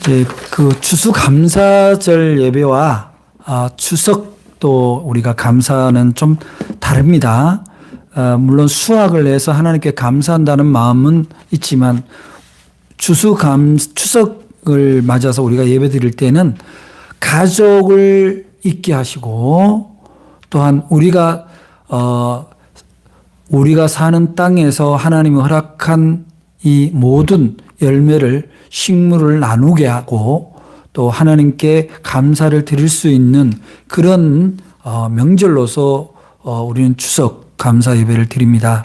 이제 그 추수감사절 예배와 추석도 우리가 감사는 좀 다릅니다. 물론 수확을 내서 하나님께 감사한다는 마음은 있지만 추석을 맞아서 우리가 예배 드릴 때는 가족을 있게 하시고 또한 우리가 사는 땅에서 하나님이 허락한 이 모든 열매를 식물을 나누게 하고 또 하나님께 감사를 드릴 수 있는 그런 명절로서 우리는 추석 감사 예배를 드립니다.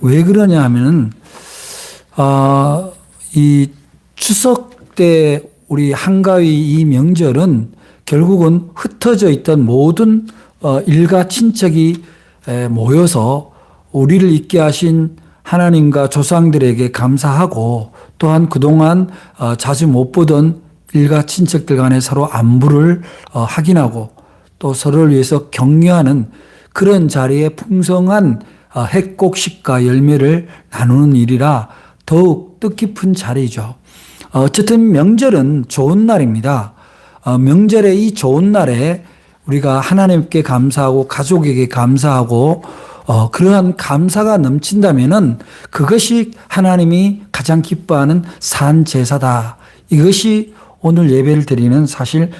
왜 그러냐 하면은 이 추석 때 우리 한가위 이 명절은 결국은 흩어져 있던 모든 일가 친척이 모여서 우리를 있게 하신 하나님과 조상들에게 감사하고 또한 그동안 자주 못 보던 일가 친척들 간에 서로 안부를 확인하고 또 서로를 위해서 격려하는 그런 자리에 풍성한 핵곡식과 열매를 나누는 일이라 더욱 뜻깊은 자리죠. 어쨌든 명절은 좋은 날입니다. 명절의 이 좋은 날에 우리가 하나님께 감사하고 가족에게 감사하고 그러한 감사가 넘친다면은 그것이 하나님이 가장 기뻐하는 산 제사다. 이것이 오늘 예배를 드리는 사실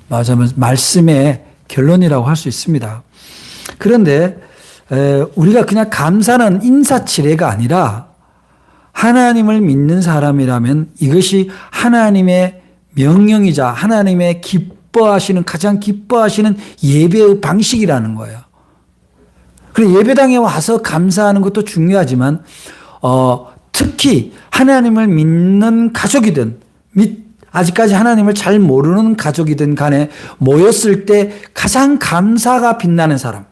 맞으면 말씀의 결론이라고 할 수 있습니다. 그런데 우리가 그냥 감사는 인사치레가 아니라 하나님을 믿는 사람이라면 이것이 하나님의 명령이자 하나님의 가장 기뻐하시는 예배의 방식이라는 거예요. 그리고 예배당에 와서 감사하는 것도 중요하지만 특히 하나님을 믿는 가족이든 아직까지 하나님을 잘 모르는 가족이든 간에 모였을 때 가장 감사가 빛나는 사람,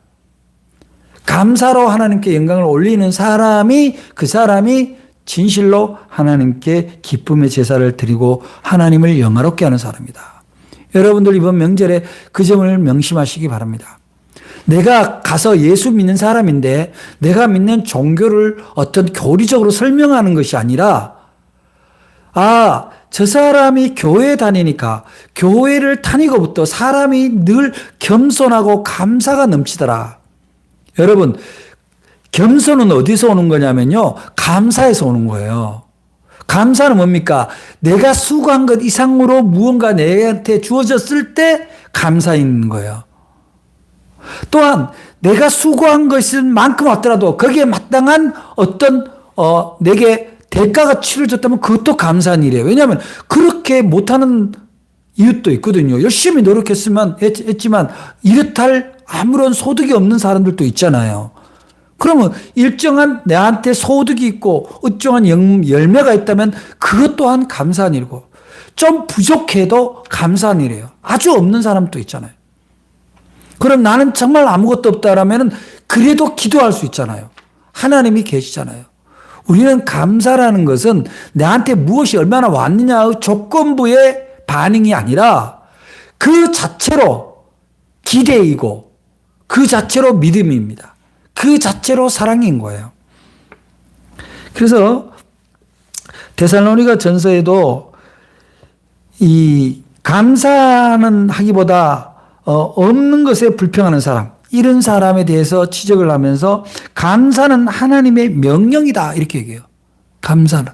감사로 하나님께 영광을 올리는 사람이 그 사람이 진실로 하나님께 기쁨의 제사를 드리고 하나님을 영화롭게 하는 사람이다. 여러분들 이번 명절에 그 점을 명심하시기 바랍니다. 내가 가서 예수 믿는 사람인데 내가 믿는 종교를 어떤 교리적으로 설명하는 것이 아니라 저 사람이 교회 다니니까 교회를 다니고부터 사람이 늘 겸손하고 감사가 넘치더라. 여러분 겸손은 어디서 오는 거냐면요. 감사에서 오는 거예요. 감사는 뭡니까? 내가 수고한 것 이상으로 무언가 내한테 주어졌을 때 감사 있는 거예요. 또한 내가 수고한 것은 만큼 왔더라도 거기에 마땅한 어떤 내게 대가가 치러졌다면 그것도 감사한 일이에요. 왜냐하면 그렇게 못하는 이웃도 있거든요. 열심히 했지만 이렇할 아무런 소득이 없는 사람들도 있잖아요. 그러면 일정한 내한테 소득이 있고 일정한 열매가 있다면 그것 또한 감사한 일이고 좀 부족해도 감사한 일이에요. 아주 없는 사람도 있잖아요. 그럼 나는 정말 아무것도 없다라면 그래도 기도할 수 있잖아요. 하나님이 계시잖아요. 우리는 감사라는 것은 나한테 무엇이 얼마나 왔느냐의 조건부의 반응이 아니라 그 자체로 기대이고 그 자체로 믿음입니다. 그 자체로 사랑인 거예요. 그래서 데살로니가 전서에도 이 감사는 하기보다 없는 것에 불평하는 사람, 이런 사람에 대해서 지적을 하면서 감사는 하나님의 명령이다 이렇게 얘기해요. 감사는.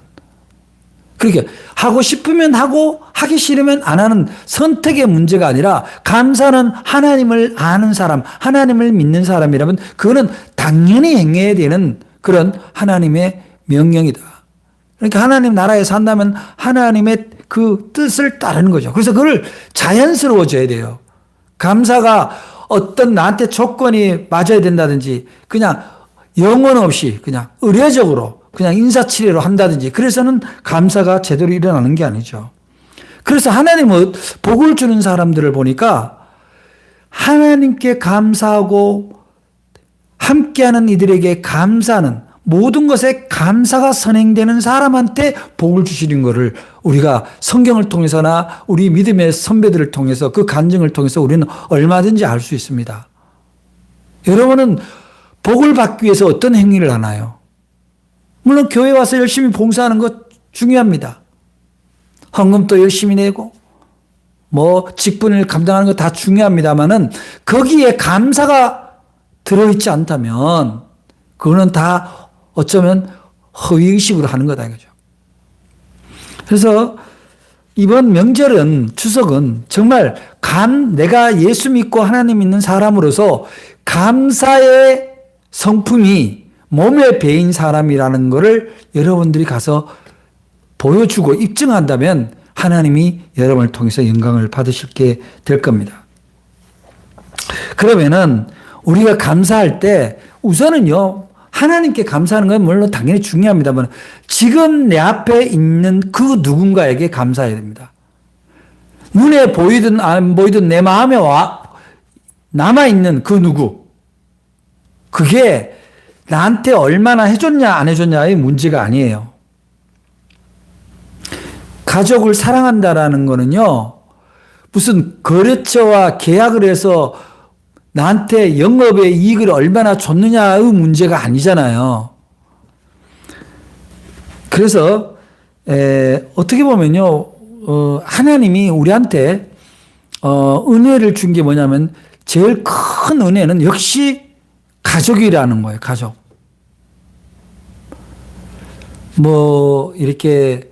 그렇게 하고 싶으면 하고 하기 싫으면 안 하는 선택의 문제가 아니라 감사는 하나님을 아는 사람, 하나님을 믿는 사람이라면 그거는 당연히 행해야 되는 그런 하나님의 명령이다. 그러니까 하나님 나라에 산다면 하나님의 그 뜻을 따르는 거죠. 그래서 그걸 자연스러워져야 돼요. 감사가 어떤 나한테 조건이 맞아야 된다든지 그냥 영혼 없이 그냥 의례적으로 그냥 인사치레로 한다든지 그래서는 감사가 제대로 일어나는 게 아니죠. 그래서 하나님은 복을 주는 사람들을 보니까 하나님께 감사하고 함께하는 이들에게 감사는 모든 것에 감사가 선행되는 사람한테 복을 주시는 것을 우리가 성경을 통해서나 우리 믿음의 선배들을 통해서 그 간증을 통해서 우리는 얼마든지 알 수 있습니다. 여러분은 복을 받기 위해서 어떤 행위를 하나요? 물론 교회 와서 열심히 봉사하는 것 중요합니다. 헌금도 열심히 내고 뭐 직분을 감당하는 거 다 중요합니다만은 거기에 감사가 들어있지 않다면 그거는 다 어쩌면 허위의식으로 하는 거다 이거죠. 그래서 이번 명절은 추석은 정말 내가 예수 믿고 하나님 믿는 사람으로서 감사의 성품이 몸에 배인 사람이라는 것을 여러분들이 가서 보여주고 입증한다면 하나님이 여러분을 통해서 영광을 받으실게 될 겁니다. 그러면은 우리가 감사할 때 우선은요, 하나님께 감사하는 건 물론 당연히 중요합니다만 지금 내 앞에 있는 그 누군가에게 감사해야 됩니다. 눈에 보이든 안 보이든 내 마음에 남아있는 그 누구, 그게 나한테 얼마나 해줬냐 안 해줬냐의 문제가 아니에요. 가족을 사랑한다라는 거는요, 무슨 거래처와 계약을 해서 나한테 영업의 이익을 얼마나 줬느냐의 문제가 아니잖아요. 그래서 어떻게 보면요, 하나님이 우리한테 은혜를 준 게 뭐냐면 제일 큰 은혜는 역시 가족이라는 거예요. 가족. 뭐 이렇게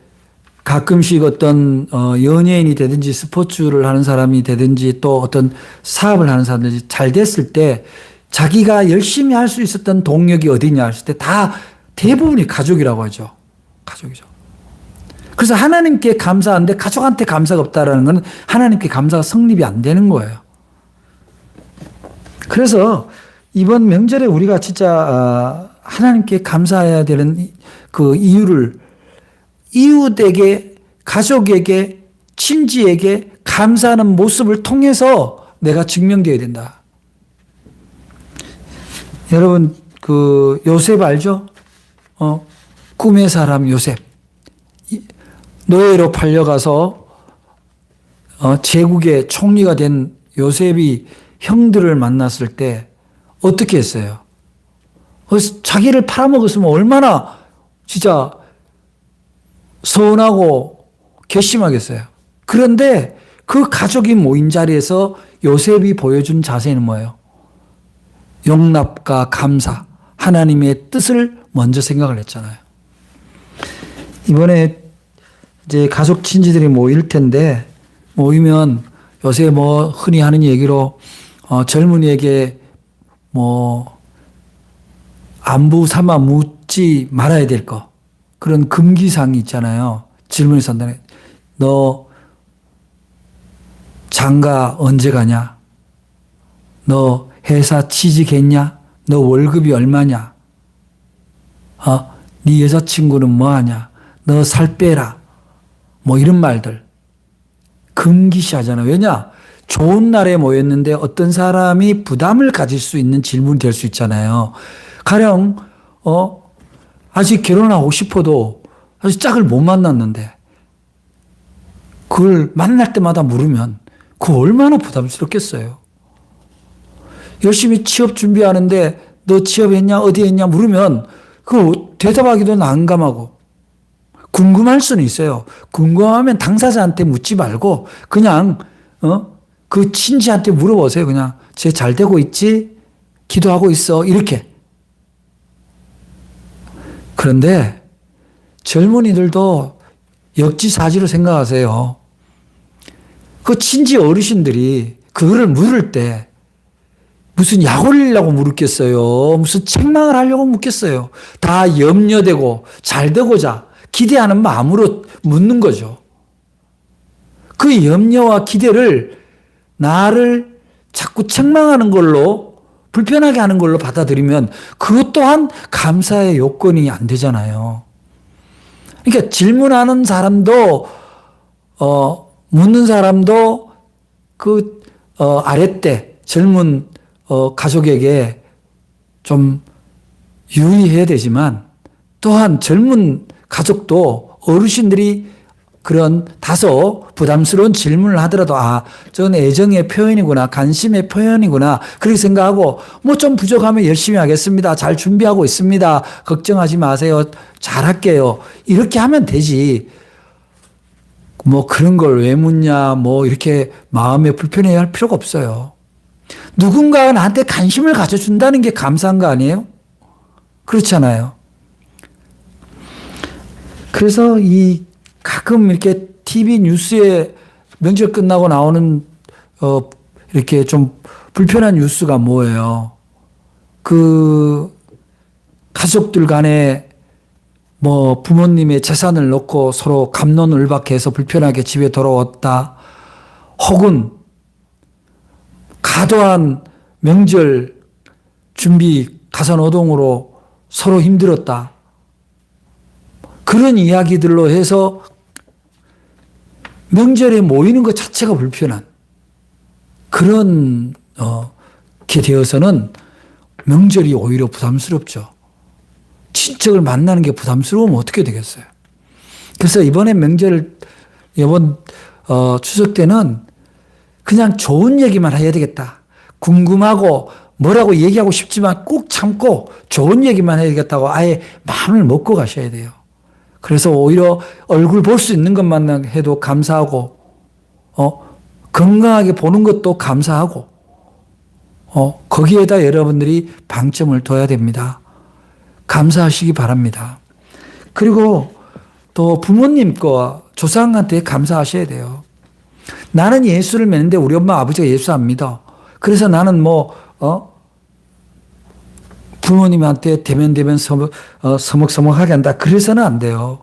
가끔씩 어떤 연예인이 되든지 스포츠를 하는 사람이 되든지 또 어떤 사업을 하는 사람들이 잘 됐을 때 자기가 열심히 할 수 있었던 동력이 어디냐 했을 때 다 대부분이 가족이라고 하죠. 가족이죠. 그래서 하나님께 감사하는데 가족한테 감사가 없다라는 건 하나님께 감사가 성립이 안 되는 거예요. 그래서 이번 명절에 우리가 진짜 하나님께 감사해야 되는 그 이유를 이웃에게, 가족에게, 친지에게 감사하는 모습을 통해서 내가 증명되어야 된다. 여러분, 그 요셉 알죠? 꿈의 사람 요셉. 노예로 팔려가서 제국의 총리가 된 요셉이 형들을 만났을 때 어떻게 했어요? 자기를 팔아먹었으면 얼마나 진짜 서운하고 괘씸하겠어요. 그런데 그 가족이 모인 자리에서 요셉이 보여준 자세는 뭐예요? 용납과 감사, 하나님의 뜻을 먼저 생각을 했잖아요. 이번에 이제 가족 친지들이 모일 텐데 모이면 요새 뭐 흔히 하는 얘기로 젊은이에게 뭐 안부 삼아 묻지 말아야 될 거, 그런 금기사항이 있잖아요. 질문이 산다네. 너 장가 언제 가냐? 너 회사 취직했냐? 너 월급이 얼마냐? 네 여자친구는 뭐 하냐? 너 살 빼라. 뭐 이런 말들. 금기시하잖아요. 왜냐? 좋은 날에 모였는데 어떤 사람이 부담을 가질 수 있는 질문이 될 수 있잖아요. 가령 아직 결혼하고 싶어도 아직 짝을 못 만났는데 그걸 만날 때마다 물으면 그거 얼마나 부담스럽겠어요. 열심히 취업 준비하는데 너 취업했냐 어디 했냐 물으면 그거 대답하기도 난감하고 궁금할 수는 있어요. 궁금하면 당사자한테 묻지 말고 그냥 그 친지한테 물어보세요. 그냥 쟤 잘 되고 있지? 기도하고 있어. 이렇게. 그런데 젊은이들도 역지사지로 생각하세요. 그 친지 어르신들이 그거를 물을 때 무슨 약 올리려고 물었겠어요. 무슨 책망을 하려고 묻겠어요. 다 염려되고 잘 되고자 기대하는 마음으로 묻는 거죠. 그 염려와 기대를 나를 자꾸 책망하는 걸로 불편하게 하는 걸로 받아들이면 그것 또한 감사의 요건이 안 되잖아요. 그러니까 질문하는 사람도 묻는 사람도 그 아랫대 젊은 가족에게 좀 유의해야 되지만 또한 젊은 가족도 어르신들이 그런 다소 부담스러운 질문을 하더라도 저건 애정의 표현이구나, 관심의 표현이구나 그렇게 생각하고 뭐 좀 부족하면 열심히 하겠습니다. 잘 준비하고 있습니다. 걱정하지 마세요. 잘할게요. 이렇게 하면 되지. 뭐 그런 걸 왜 묻냐, 뭐 이렇게 마음에 불편해야 할 필요가 없어요. 누군가가 나한테 관심을 가져준다는 게 감사한 거 아니에요? 그렇잖아요. 그래서 가끔 이렇게 TV 뉴스에 명절 끝나고 나오는 이렇게 좀 불편한 뉴스가 뭐예요? 가족들 간에 뭐 부모님의 재산을 놓고 서로 갑론을박해서 불편하게 집에 돌아왔다. 혹은 과도한 명절 준비 가사노동으로 서로 힘들었다. 그런 이야기들로 해서 명절에 모이는 것 자체가 불편한 그런 게 되어서는 명절이 오히려 부담스럽죠. 친척을 만나는 게 부담스러우면 어떻게 되겠어요? 그래서 이번 추석 때는 그냥 좋은 얘기만 해야 되겠다. 궁금하고 뭐라고 얘기하고 싶지만 꼭 참고 좋은 얘기만 해야 되겠다고 아예 마음을 먹고 가셔야 돼요. 그래서 오히려 얼굴 볼 수 있는 것만 해도 감사하고, 건강하게 보는 것도 감사하고, 거기에다 여러분들이 방점을 둬야 됩니다. 감사하시기 바랍니다. 그리고 또 부모님과 조상한테 감사하셔야 돼요. 나는 예수를 믿는데 우리 엄마 아버지가 예수 안 믿어. 그래서 나는 부모님한테 대면 서먹서먹하게 한다. 그래서는 안 돼요.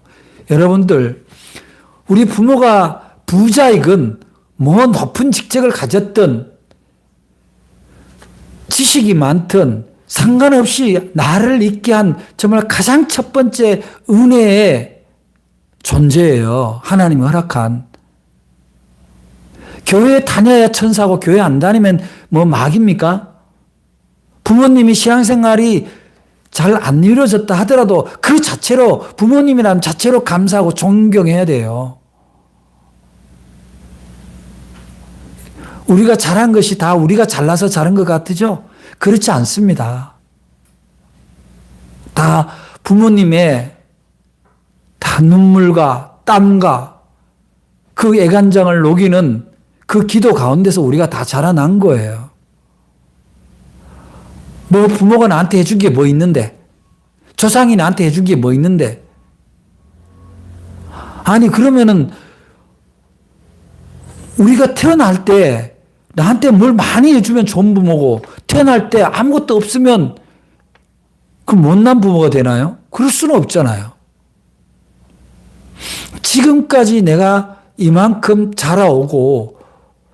여러분들, 우리 부모가 부자이건 뭐 높은 직책을 가졌든 지식이 많든 상관없이 나를 있게 한 정말 가장 첫 번째 은혜의 존재예요. 하나님이 허락한. 교회 다녀야 천사고 교회 안 다니면 뭐 막입니까? 부모님이 신앙생활이 잘 안 이루어졌다 하더라도 그 자체로 부모님이라는 자체로 감사하고 존경해야 돼요. 우리가 잘한 것이 다 우리가 잘나서 잘한 것 같으죠? 그렇지 않습니다. 다 부모님의 다 눈물과 땀과 그 애간장을 녹이는 그 기도 가운데서 우리가 다 자라난 거예요. 뭐 부모가 나한테 해준 게 뭐 있는데? 조상이 나한테 해준 게 뭐 있는데? 아니 그러면은 우리가 태어날 때 나한테 뭘 많이 해주면 좋은 부모고 태어날 때 아무것도 없으면 그 못난 부모가 되나요? 그럴 수는 없잖아요. 지금까지 내가 이만큼 자라오고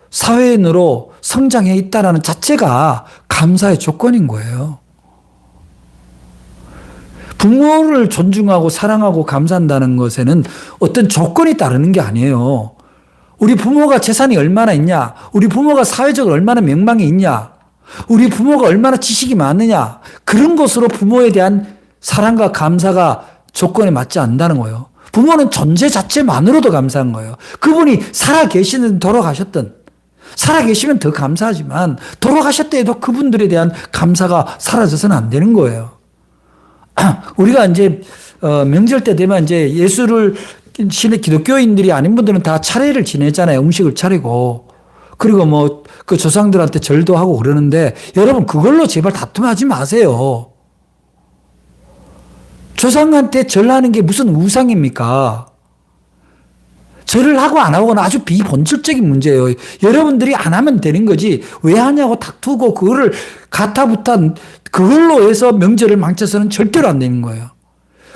사회인으로 성장해 있다는 자체가 감사의 조건인 거예요. 부모를 존중하고 사랑하고 감사한다는 것에는 어떤 조건이 따르는 게 아니에요. 우리 부모가 재산이 얼마나 있냐? 우리 부모가 사회적으로 얼마나 명망이 있냐? 우리 부모가 얼마나 지식이 많느냐? 그런 것으로 부모에 대한 사랑과 감사가 조건에 맞지 않는다는 거예요. 부모는 존재 자체만으로도 감사한 거예요. 그분이 살아계시든 돌아가셨든 살아계시면 더 감사하지만 돌아가셨다 해도 그분들에 대한 감사가 사라져서는 안 되는 거예요. 우리가 이제 명절 때 되면 이제 예수를 기독교인들이 아닌 분들은 다 차례를 지내잖아요. 음식을 차리고. 그리고 뭐 그 조상들한테 절도 하고 그러는데 여러분 그걸로 제발 다툼하지 마세요. 조상한테 절하는 게 무슨 우상입니까? 절을 하고 안 하고는 아주 비본질적인 문제예요. 여러분들이 안 하면 되는 거지 왜 하냐고 다투고 그거를 가타부탄 그걸로 해서 명절을 망쳐서는 절대로 안 되는 거예요.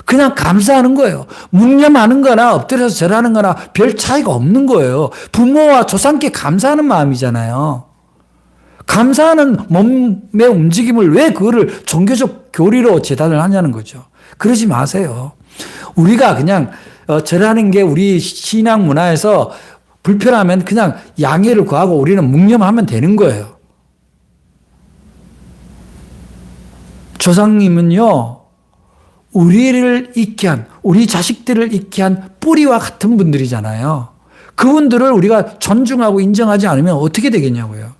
그냥 감사하는 거예요. 묵념하는 거나 엎드려서 절하는 거나 별 차이가 없는 거예요. 부모와 조상께 감사하는 마음이잖아요. 감사하는 몸의 움직임을 왜 그거를 종교적 교리로 재단을 하냐는 거죠. 그러지 마세요. 우리가 그냥 절하는 게 우리 신앙 문화에서 불편하면 그냥 양해를 구하고 우리는 묵념하면 되는 거예요. 조상님은요, 우리를 있게 한, 우리 자식들을 있게 한 뿌리와 같은 분들이잖아요. 그분들을 우리가 존중하고 인정하지 않으면 어떻게 되겠냐고요.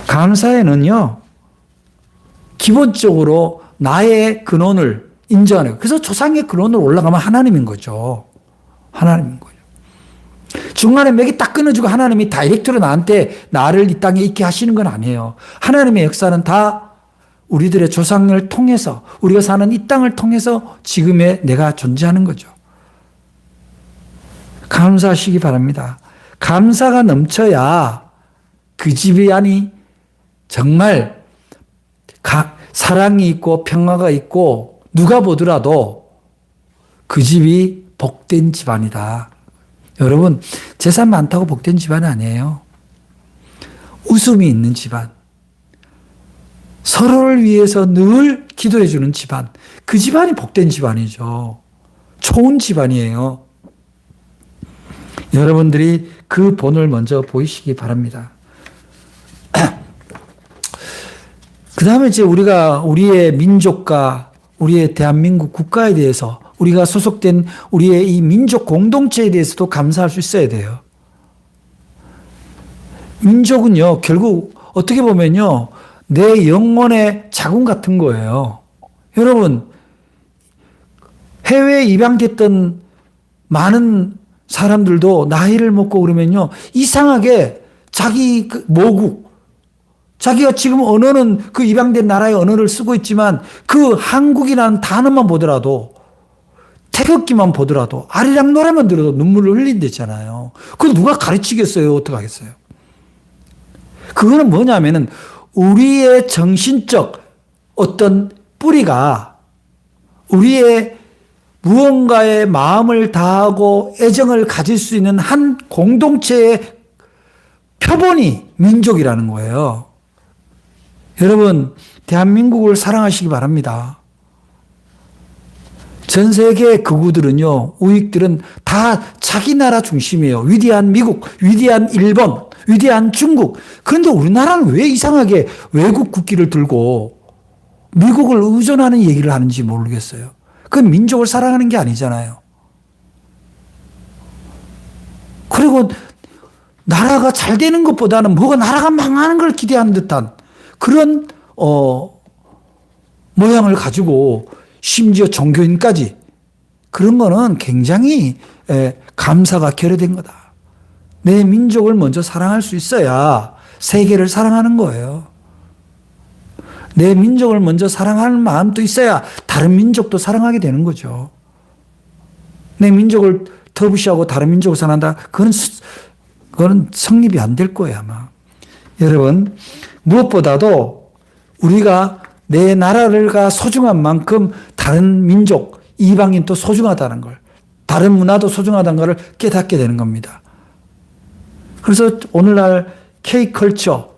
감사에는요, 기본적으로 나의 근원을 인정하는 거예요. 그래서 조상의 근원으로 올라가면 하나님인 거죠. 하나님인 거죠. 중간에 맥이 딱 끊어지고 하나님이 다이렉트로 나를 이 땅에 있게 하시는 건 아니에요. 하나님의 역사는 다 우리들의 조상을 통해서, 우리가 사는 이 땅을 통해서 지금의 내가 존재하는 거죠. 감사하시기 바랍니다. 감사가 넘쳐야 그 집이 아니 정말 사랑이 있고 평화가 있고 누가 보더라도 그 집이 복된 집안이다. 여러분, 재산 많다고 복된 집안이 아니에요. 웃음이 있는 집안, 서로를 위해서 늘 기도해 주는 집안, 그 집안이 복된 집안이죠. 좋은 집안이에요. 여러분들이 그 본을 먼저 보이시기 바랍니다. 그 다음에 이제 우리가 우리의 민족과 우리의 대한민국 국가에 대해서 우리가 소속된 우리의 이 민족 공동체에 대해서도 감사할 수 있어야 돼요. 민족은요, 결국 어떻게 보면요, 내 영혼의 자궁 같은 거예요. 여러분, 해외에 입양됐던 많은 사람들도 나이를 먹고 그러면요, 이상하게 자기 모국, 자기가 지금 언어는 그 입양된 나라의 언어를 쓰고 있지만 그 한국이라는 단어만 보더라도, 태극기만 보더라도, 아리랑 노래만 들어도 눈물을 흘린댔잖아요. 그거 누가 가르치겠어요? 어떡하겠어요? 그거는 뭐냐면은 우리의 정신적 어떤 뿌리가 우리의 무언가에 마음을 다하고 애정을 가질 수 있는 한 공동체의 표본이 민족이라는 거예요. 여러분, 대한민국을 사랑하시기 바랍니다. 전 세계 극우들은요, 우익들은 다 자기 나라 중심이에요. 위대한 미국, 위대한 일본, 위대한 중국. 그런데 우리나라는 왜 이상하게 외국 국기를 들고 미국을 의존하는 얘기를 하는지 모르겠어요. 그건 민족을 사랑하는 게 아니잖아요. 그리고 나라가 잘 되는 것보다는 뭐가 나라가 망하는 걸 기대하는 듯한 그런 모양을 가지고 심지어 종교인까지 그런 거는 굉장히 감사가 결여된 거다. 내 민족을 먼저 사랑할 수 있어야 세계를 사랑하는 거예요. 내 민족을 먼저 사랑하는 마음도 있어야 다른 민족도 사랑하게 되는 거죠. 내 민족을 터부시하고 다른 민족을 사랑한다. 그거는 성립이 안 될 거예요, 아마. 여러분, 무엇보다도 우리가 내 나라가 소중한 만큼 다른 민족, 이방인도 소중하다는 걸, 다른 문화도 소중하다는 걸 깨닫게 되는 겁니다. 그래서 오늘날 K컬처,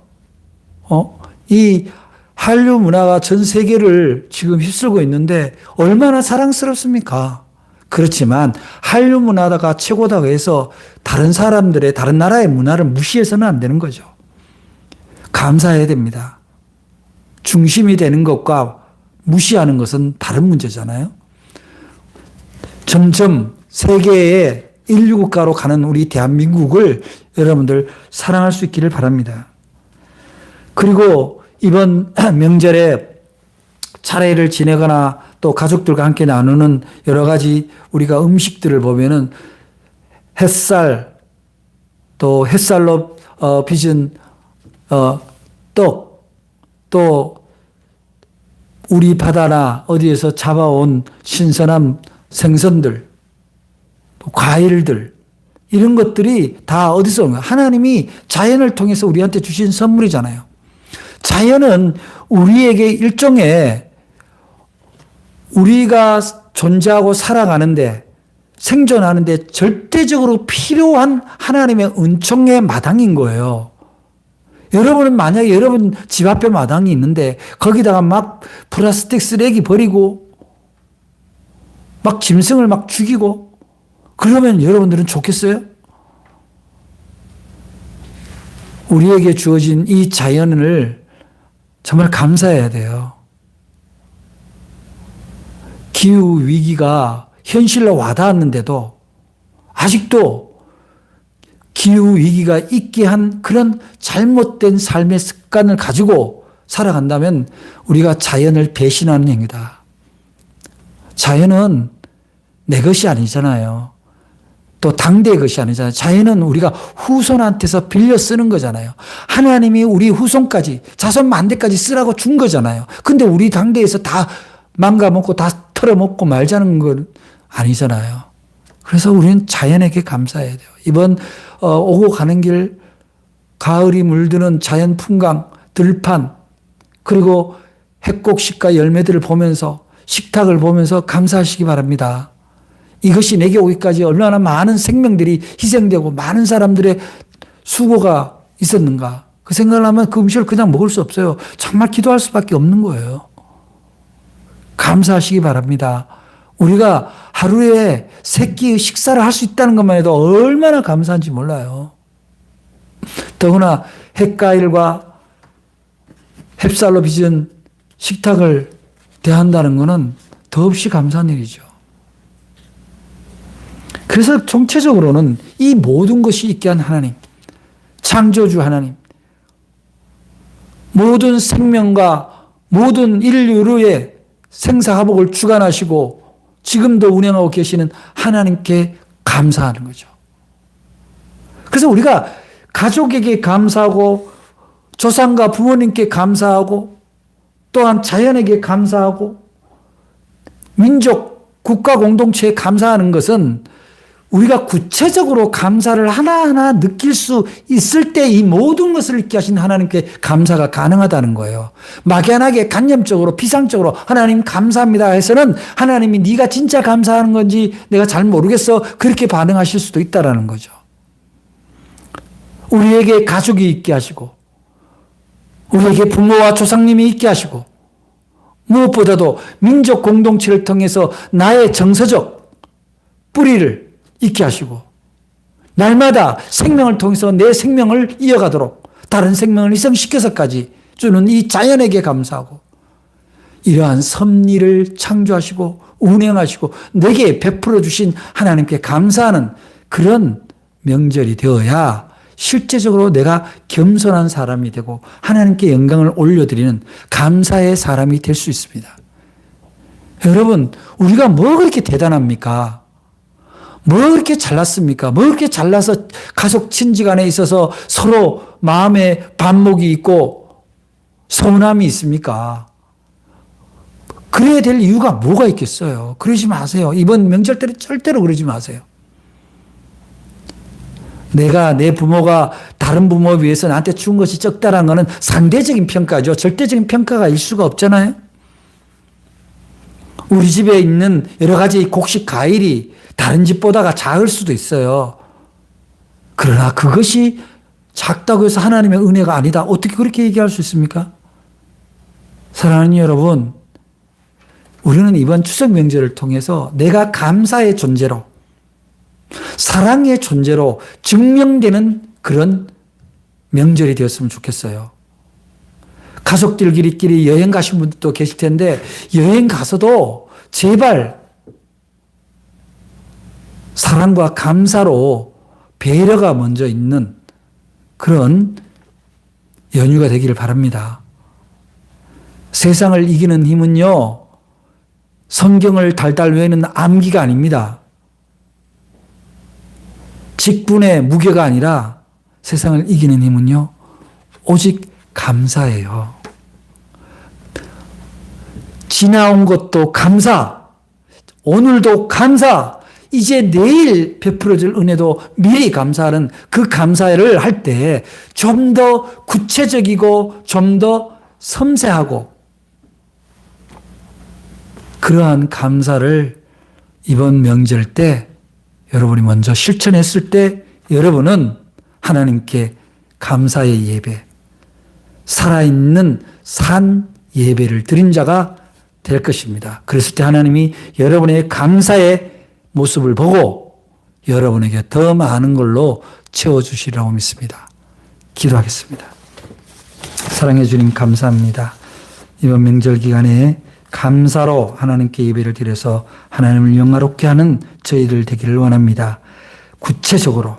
이 한류 문화가 전 세계를 지금 휩쓸고 있는데 얼마나 사랑스럽습니까? 그렇지만 한류 문화가 최고다고 해서 다른 사람들의, 다른 나라의 문화를 무시해서는 안 되는 거죠. 감사해야 됩니다. 중심이 되는 것과 무시하는 것은 다른 문제잖아요. 점점 세계의 인류국가로 가는 우리 대한민국을 여러분들 사랑할 수 있기를 바랍니다. 그리고 이번 명절에 차례를 지내거나 또 가족들과 함께 나누는 여러 가지 우리가 음식들을 보면은 햇살, 또 햇살로 빚은 떡, 또 우리 바다나 어디에서 잡아온 신선한 생선들, 또 과일들, 이런 것들이 다 어디서 온 거예요? 하나님이 자연을 통해서 우리한테 주신 선물이잖아요. 자연은 우리에게 일종의 우리가 존재하고 살아가는데, 생존하는데 절대적으로 필요한 하나님의 은총의 마당인 거예요. 여러분은 만약에 여러분 집 앞에 마당이 있는데 거기다가 막 플라스틱 쓰레기 버리고 막 짐승을 막 죽이고 그러면 여러분들은 좋겠어요? 우리에게 주어진 이 자연을 정말 감사해야 돼요. 기후 위기가 현실로 와닿았는데도 아직도 기후 위기가 있게 한 그런 잘못된 삶의 습관을 가지고 살아간다면 우리가 자연을 배신하는 행위다. 자연은 내 것이 아니잖아요. 또 당대의 것이 아니잖아요. 자연은 우리가 후손한테서 빌려 쓰는 거잖아요. 하나님이 우리 후손까지 자손 만대까지 쓰라고 준 거잖아요. 근데 우리 당대에서 다 망가먹고 다 털어먹고 말자는 건 아니잖아요. 그래서 우리는 자연에게 감사해야 돼요. 이번 오고 가는 길 가을이 물드는 자연 풍광, 들판, 그리고 핵곡식과 열매들을 보면서 식탁을 보면서 감사하시기 바랍니다. 이것이 내게 오기까지 얼마나 많은 생명들이 희생되고 많은 사람들의 수고가 있었는가. 그 생각을 하면 그 음식을 그냥 먹을 수 없어요. 정말 기도할 수밖에 없는 거예요. 감사하시기 바랍니다. 우리가 하루에 3끼 식사를 할 수 있다는 것만 해도 얼마나 감사한지 몰라요. 더구나 핵가일과 햅쌀로 빚은 식탁을 대한다는 것은 더없이 감사한 일이죠. 그래서 정체적으로는 이 모든 것이 있게 한 하나님, 창조주 하나님, 모든 생명과 모든 인류의 생사화복을 주관하시고 지금도 운행하고 계시는 하나님께 감사하는 거죠. 그래서 우리가 가족에게 감사하고 조상과 부모님께 감사하고 또한 자연에게 감사하고 민족, 국가 공동체에 감사하는 것은 우리가 구체적으로 감사를 하나하나 느낄 수 있을 때 이 모든 것을 있게 하신 하나님께 감사가 가능하다는 거예요. 막연하게 간념적으로 피상적으로 하나님 감사합니다 해서는 하나님이 네가 진짜 감사하는 건지 내가 잘 모르겠어 그렇게 반응하실 수도 있다는 거죠. 우리에게 가족이 있게 하시고 우리에게 부모와 조상님이 있게 하시고 무엇보다도 민족 공동체를 통해서 나의 정서적 뿌리를 있게 하시고 날마다 생명을 통해서 내 생명을 이어가도록 다른 생명을 희생시켜서까지 주는 이 자연에게 감사하고 이러한 섭리를 창조하시고 운행하시고 내게 베풀어 주신 하나님께 감사하는 그런 명절이 되어야 실제적으로 내가 겸손한 사람이 되고 하나님께 영광을 올려드리는 감사의 사람이 될 수 있습니다. 여러분, 우리가 뭐 그렇게 대단합니까? 뭐 그렇게 잘났습니까? 뭐 그렇게 잘나서 가족 친지 간에 있어서 서로 마음에 반목이 있고 서운함이 있습니까? 그래야 될 이유가 뭐가 있겠어요? 그러지 마세요. 이번 명절 때는 절대로 그러지 마세요. 내가 내 부모가 다른 부모에 비해서 나한테 준 것이 적다라는 것은 상대적인 평가죠. 절대적인 평가가 일 수가 없잖아요. 우리 집에 있는 여러 가지 곡식 과일이 다른 집보다가 작을 수도 있어요. 그러나 그것이 작다고 해서 하나님의 은혜가 아니다. 어떻게 그렇게 얘기할 수 있습니까? 사랑하는 여러분, 우리는 이번 추석 명절을 통해서 내가 감사의 존재로 사랑의 존재로 증명되는 그런 명절이 되었으면 좋겠어요. 가족들끼리 여행 가신 분들도 계실 텐데 여행 가서도 제발 사랑과 감사로 배려가 먼저 있는 그런 연휴가 되기를 바랍니다. 세상을 이기는 힘은요, 성경을 달달 외우는 암기가 아닙니다. 직분의 무게가 아니라 세상을 이기는 힘은요, 오직 감사예요. 지나온 것도 감사, 오늘도 감사, 이제 내일 베풀어질 은혜도 미리 감사하는 그 감사를 할 때 좀 더 구체적이고 좀 더 섬세하고 그러한 감사를 이번 명절 때 여러분이 먼저 실천했을 때 여러분은 하나님께 감사의 예배, 살아있는 산 예배를 드린 자가 될 것입니다. 그랬을 때 하나님이 여러분의 감사의 모습을 보고 여러분에게 더 많은 걸로 채워주시리라고 믿습니다. 기도하겠습니다. 사랑해 주님 감사합니다. 이번 명절 기간에 감사로 하나님께 예배를 드려서 하나님을 영화롭게 하는 저희들 되기를 원합니다. 구체적으로